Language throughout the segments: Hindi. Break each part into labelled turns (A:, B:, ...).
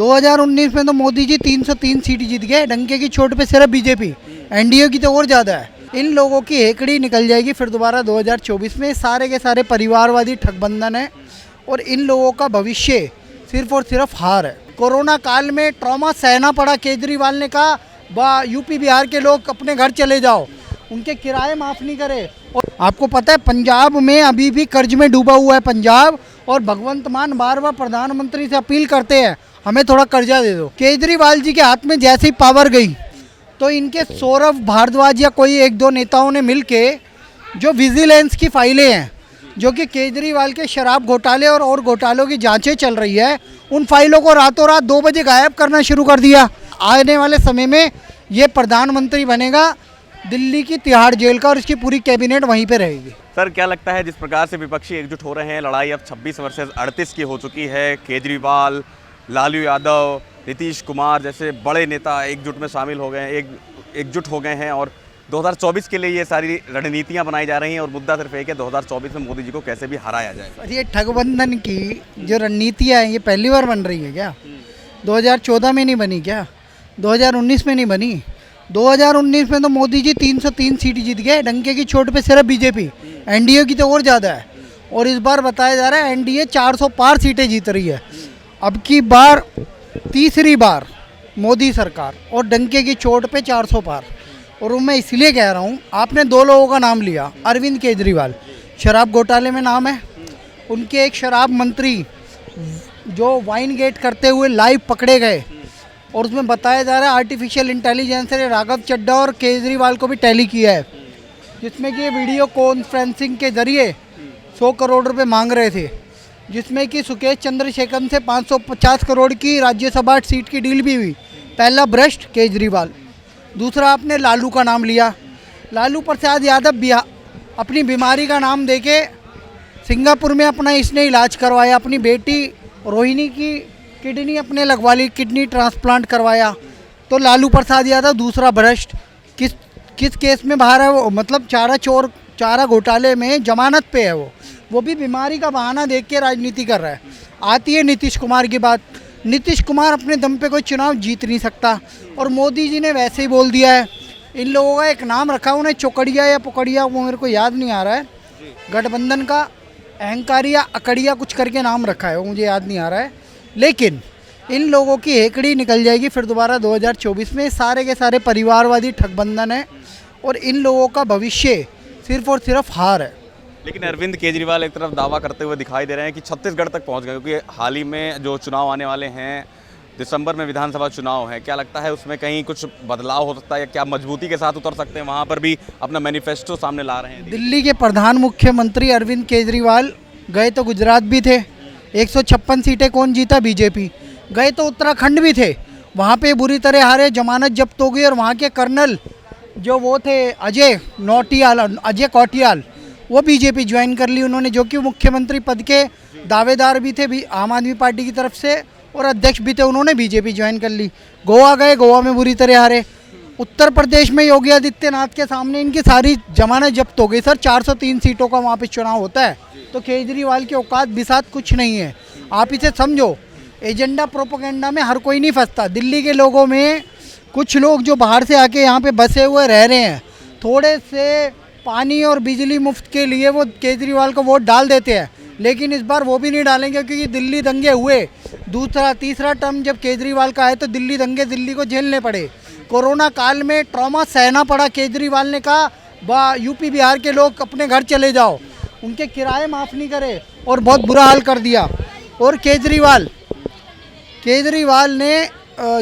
A: 2019 में तो मोदी जी 303 सीट जीत गए, डंके की चोट पे सिर्फ बीजेपी, एनडीए की तो और ज़्यादा है। इन लोगों की हेकड़ी निकल जाएगी फिर दोबारा 2024 में। सारे के सारे परिवारवादी ठगबंधन है और इन लोगों का भविष्य सिर्फ और सिर्फ हार है। कोरोना काल में ट्रॉमा सहना पड़ा, केजरीवाल ने कहा यूपी बिहार के लोग अपने घर चले जाओ, उनके किराए माफ़ नहीं करे। और आपको पता है पंजाब में अभी भी कर्ज में डूबा हुआ है पंजाब, और भगवंत मान बार बार प्रधानमंत्री से अपील करते हैं हमें थोड़ा कर्जा दे दो। केजरीवाल जी के हाथ में जैसे ही पावर गई तो इनके सौरभ भारद्वाज या कोई एक दो नेताओं ने मिलके जो विजिलेंस की फाइलें हैं, जो कि केजरीवाल के शराब घोटाले और घोटालों की जांचें चल रही है, उन फाइलों को रातों रात 2 बजे गायब करना शुरू कर दिया। आने वाले समय में ये प्रधानमंत्री बनेगा दिल्ली की तिहाड़ जेल का, और इसकी पूरी कैबिनेट वहीं पे रहेगी।
B: सर क्या लगता है जिस प्रकार से विपक्षी एकजुट हो रहे हैं, लड़ाई अब 26 वर्सेस 38 की हो चुकी है, केजरीवाल, लालू यादव, नीतीश कुमार जैसे बड़े नेता एकजुट में शामिल हो गए हैं, एकजुट हो गए हैं, और 2024 के लिए ये सारी रणनीतियां बनाई जा रही हैं, और मुद्दा सिर्फ एक है 2024 में मोदी जी को कैसे भी हराया जाए।
A: और ये ठगबंधन की जो रणनीतियाँ हैं ये पहली बार बन रही है क्या? 2014 में नहीं बनी क्या? 2019 में नहीं बनी? 2019 में तो मोदी जी 303 सीट जीत गए, डंके की चोट पे सिर्फ बीजेपी, एनडीए की तो और ज़्यादा है। और इस बार बताया जा रहा है एनडीए 400 पार सीटें जीत रही है। अब की बार तीसरी बार मोदी सरकार, और डंके की चोट पे 400 पार। और मैं इसलिए कह रहा हूँ, आपने 2 लोगों का नाम लिया, अरविंद केजरीवाल शराब घोटाले में नाम है, उनके एक शराब मंत्री जो वाइन गेट करते हुए लाइव पकड़े गए, और उसमें बताया जा रहा है आर्टिफिशियल इंटेलिजेंस ने राघव चड्ढा और केजरीवाल को भी टैली किया है, जिसमें कि ये वीडियो कॉन्फ्रेंसिंग के जरिए 100 करोड़ रुपए मांग रहे थे, जिसमें कि सुकेश चंद्रशेखर से 550 करोड़ की राज्यसभा सीट की डील भी हुई। पहला भ्रष्ट केजरीवाल। दूसरा आपने लालू का नाम लिया, लालू प्रसाद यादव अपनी बीमारी का नाम देके सिंगापुर में अपना इसने इलाज करवाया, अपनी बेटी रोहिणी की किडनी अपने लगवा ली, किडनी ट्रांसप्लांट करवाया। तो लालू प्रसाद यादव दूसरा भ्रष्ट। किस केस में बाहर है वो? मतलब चारा घोटाले में जमानत पे है वो भी बीमारी का बहाना देख के राजनीति कर रहा है। आती है नीतीश कुमार की बात। नीतीश कुमार अपने दम पे कोई चुनाव जीत नहीं सकता, और मोदी जी ने वैसे ही बोल दिया है। इन लोगों का एक नाम रखा उन्हें, चौकड़िया या पकड़िया, वो मेरे को याद नहीं आ रहा है, गठबंधन का अहंकारी या अकड़िया कुछ करके नाम रखा है, वो मुझे याद नहीं आ रहा है। लेकिन इन लोगों की हेकड़ी निकल जाएगी फिर दोबारा 2024 में। सारे के सारे परिवारवादी ठगबंधन है और इन लोगों का भविष्य सिर्फ और सिर्फ हार है।
B: लेकिन अरविंद केजरीवाल एक तरफ दावा करते हुए दिखाई दे रहे हैं कि छत्तीसगढ़ तक पहुंच गए, क्योंकि हाल ही में जो चुनाव आने वाले हैं, दिसंबर में विधानसभा चुनाव है, क्या लगता है उसमें कहीं कुछ बदलाव हो सकता है, या क्या मजबूती के साथ उतर सकते हैं, वहाँ पर भी अपना मैनिफेस्टो सामने ला रहे हैं?
A: दिल्ली के प्रधान मुख्यमंत्री अरविंद केजरीवाल गए तो गुजरात भी थे, 156 सीटें कौन जीता? बीजेपी। गए तो उत्तराखंड भी थे, वहाँ पे बुरी तरह हारे, जमानत जब्त हो गई, और वहाँ के कर्नल जो वो थे अजय कौटियाल, वो बीजेपी ज्वाइन कर ली उन्होंने, जो कि मुख्यमंत्री पद के दावेदार भी थे भी आम आदमी पार्टी की तरफ से, और अध्यक्ष भी थे, उन्होंने बीजेपी ज्वाइन कर ली। गोवा गए, गोवा में बुरी तरह हारे। उत्तर प्रदेश में योगी आदित्यनाथ के सामने इनकी सारी जमानत जब्त हो गई। सर 403 सीटों का वहाँ पे चुनाव होता है, तो केजरीवाल की औकात बिसात कुछ नहीं है। आप इसे समझो, एजेंडा प्रोपेगेंडा में हर कोई नहीं फंसता। दिल्ली के लोगों में कुछ लोग जो बाहर से आके यहाँ पे बसे हुए रह रहे हैं, थोड़े से पानी और बिजली मुफ्त के लिए वो केजरीवाल को वोट डाल देते हैं, लेकिन इस बार वो भी नहीं डालेंगे, क्योंकि दिल्ली दंगे हुए। तीसरा टर्म जब केजरीवाल का आए तो दिल्ली दंगे दिल्ली को झेलने पड़े। कोरोना काल में ट्रॉमा सहना पड़ा। केजरीवाल ने कहा यूपी बिहार के लोग अपने घर चले जाओ, उनके किराए माफ़ नहीं करे, और बहुत बुरा हाल कर दिया। और केजरीवाल ने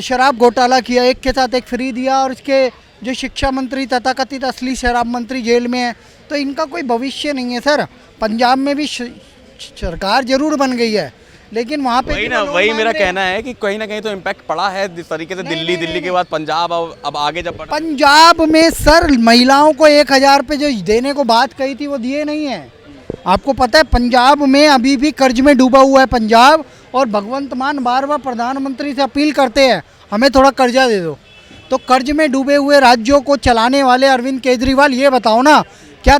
A: शराब घोटाला किया, एक के साथ एक फ्री दिया, और इसके जो शिक्षा मंत्री तथाकथित असली शराब मंत्री जेल में है, तो इनका कोई भविष्य नहीं है। सर पंजाब में भी सरकार जरूर बन गई है, लेकिन वहाँ पे
B: वही मेरा कहना है कि कहीं ना कहीं तो इम्पैक्ट पड़ा है जिस तरीके से दिल्ली के बाद पंजाब, अब आगे जब
A: पंजाब में सर महिलाओं को 1000 रुपये जो देने को बात कही थी वो दिए नहीं है। आपको पता है पंजाब में अभी भी कर्ज में डूबा हुआ है पंजाब, और भगवंत मान बार बार प्रधानमंत्री से अपील करते हैं हमें थोड़ा कर्जा दे दो। तो कर्ज में डूबे हुए राज्यों को चलाने वाले अरविंद केजरीवाल, ये बताओ ना, क्या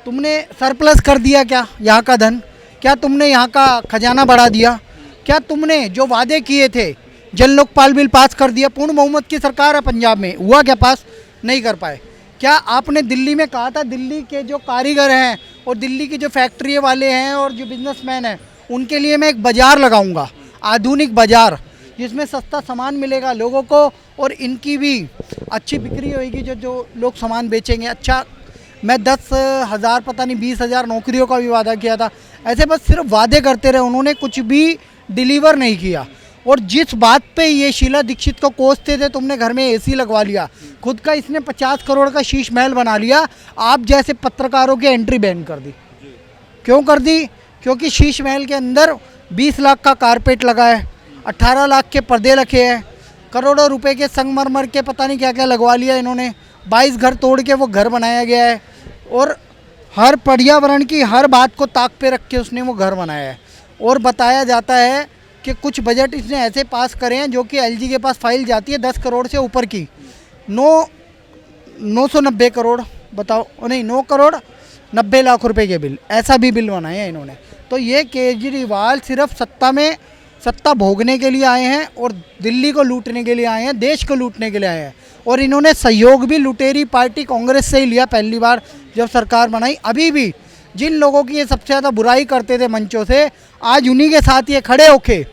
A: तुमने सरप्लस कर दिया क्या यहाँ का धन? क्या तुमने यहाँ का खजाना बढ़ा दिया? क्या तुमने जो वादे किए थे, जन लोकपाल बिल पास कर दिया, पूर्ण बहुमत की सरकार है पंजाब में, हुआ क्या पास? नहीं कर पाए। क्या आपने दिल्ली में कहा था दिल्ली के जो कारीगर हैं और दिल्ली की जो फैक्ट्री वाले हैं और जो बिजनेसमैन हैं उनके लिए मैं एक बाज़ार लगाऊंगा, आधुनिक बाज़ार, जिसमें सस्ता सामान मिलेगा लोगों को और इनकी भी अच्छी बिक्री होगी, जो लोग सामान बेचेंगे। अच्छा, मैं 10,000 पता नहीं 20,000 नौकरियों का भी वादा किया था। ऐसे बस सिर्फ वादे करते रहे, उन्होंने कुछ भी डिलीवर नहीं किया। और जिस बात पे ये शीला दीक्षित को कोसते थे, तुमने घर में एसी लगवा लिया, खुद का इसने 50 करोड़ का शीश महल बना लिया, आप जैसे पत्रकारों की एंट्री बैन कर दी। क्यों कर दी? क्योंकि शीश महल के अंदर 20 लाख का कारपेट लगा है, 18 लाख के पर्दे रखे हैं, करोड़ों रुपए के संगमरमर के पता नहीं क्या क्या लगवा लिया इन्होंने, 22 घर तोड़ के वो घर बनाया गया है और हर पर्यावरण की हर बात को ताक पे रख के उसने वो घर बनाया है। और बताया जाता है कि कुछ बजट इसने ऐसे पास करे हैं जो कि एलजी के पास फाइल जाती है 10 करोड़ से ऊपर की, 990 करोड़, बताओ, नहीं 9 करोड़ 90 लाख रुपए के बिल, ऐसा भी बिल बनाए हैं इन्होंने। तो ये केजरीवाल सिर्फ सत्ता भोगने के लिए आए हैं और दिल्ली को लूटने के लिए आए हैं, देश को लूटने के लिए आए हैं। और इन्होंने सहयोग भी लुटेरी पार्टी कांग्रेस से ही लिया पहली बार जब सरकार बनाई। अभी भी जिन लोगों की ये सबसे ज़्यादा बुराई करते थे मंचों से, आज उन्हीं के साथ ये खड़े होके,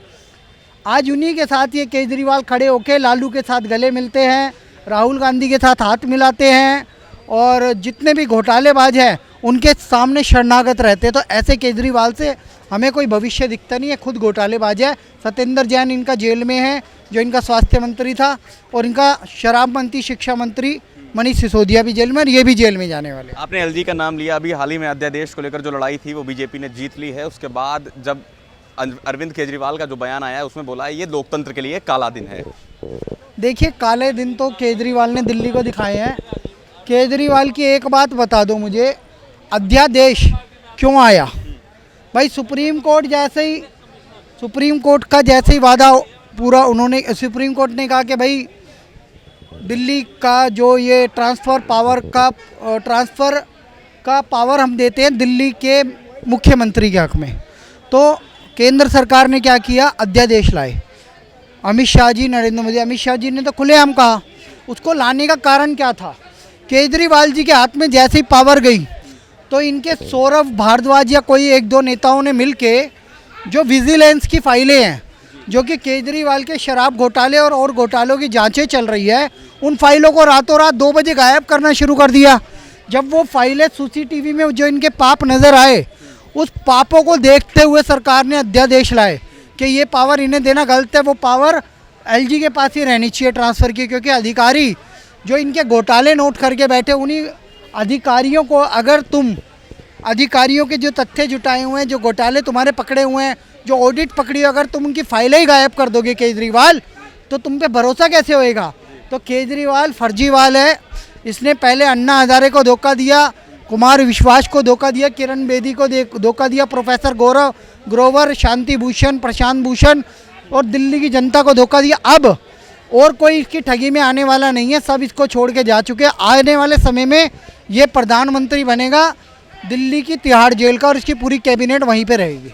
A: आज उन्हीं के साथ ये केजरीवाल खड़े होके लालू के साथ गले मिलते हैं, राहुल गांधी के साथ हाथ मिलाते हैं और जितने भी घोटालेबाज हैं उनके सामने शरणागत रहते हैं। तो ऐसे केजरीवाल से हमें कोई भविष्य दिखता नहीं है, खुद घोटालेबाज है। सत्येंद्र जैन इनका जेल में है, जो इनका स्वास्थ्य मंत्री था, और इनका शराब मंत्री, शिक्षा मंत्री मनीष सिसोदिया भी जेल में, और ये भी जेल में जाने वाले।
B: आपने एलजी का नाम लिया, अभी हाल ही में अध्यादेश को लेकर जो लड़ाई थी वो बीजेपी ने जीत ली है। उसके बाद जब अरविंद केजरीवाल का जो बयान आया है उसमें बोला है ये लोकतंत्र के लिए काला दिन है।
A: देखिए, काले दिन तो केजरीवाल ने दिल्ली को दिखाए हैं। केजरीवाल की एक बात बता दो मुझे, अध्यादेश क्यों आया? भाई सुप्रीम कोर्ट का जैसे ही वादा पूरा उन्होंने, सुप्रीम कोर्ट ने कहा कि भाई दिल्ली का जो ये ट्रांसफ़र का पावर हम देते हैं दिल्ली के मुख्यमंत्री के हक में। तो केंद्र सरकार ने क्या किया? अध्यादेश लाए। अमित शाह जी, नरेंद्र मोदी, अमित शाह जी ने तो खुलेआम कहा। उसको लाने का कारण क्या था? केजरीवाल जी के हाथ में जैसे ही पावर गई तो इनके सौरभ भारद्वाज या कोई एक दो नेताओं ने मिलके जो विजिलेंस की फाइलें हैं, जो कि केजरीवाल के शराब घोटाले और घोटालों की जांचें चल रही है, उन फाइलों को रातों रात 2 बजे गायब करना शुरू कर दिया। जब वो फाइलें सीसीटीवी में जो इनके पाप नज़र आए, उस पापों को देखते हुए सरकार ने अध्यादेश लाए कि ये पावर इन्हें देना गलत है, वो पावर एलजी के पास ही रहनी चाहिए ट्रांसफ़र की। क्योंकि अधिकारी जो इनके घोटाले नोट करके बैठे, उन्हीं अधिकारियों को अगर तुम, अधिकारियों के जो तथ्य जुटाए हुए हैं, जो घोटाले तुम्हारे पकड़े हुए हैं, जो ऑडिट पकड़ी, अगर तुम उनकी फाइलें ही गायब कर दोगे केजरीवाल, तो तुम पे भरोसा कैसे होएगा? तो केजरीवाल फर्जीवाल है। इसने पहले अन्ना हजारे को धोखा दिया, कुमार विश्वास को धोखा दिया, किरण बेदी को धोखा दिया, प्रोफेसर ग्रोवर, शांति भूषण, प्रशांत भूषण और दिल्ली की जनता को धोखा दिया। अब और कोई इसकी ठगी में आने वाला नहीं है, सब इसको छोड़ के जा चुके हैं। आने वाले समय में ये प्रधानमंत्री बनेगा दिल्ली की तिहाड़ जेल का और इसकी पूरी कैबिनेट वहीं पे रहेगी।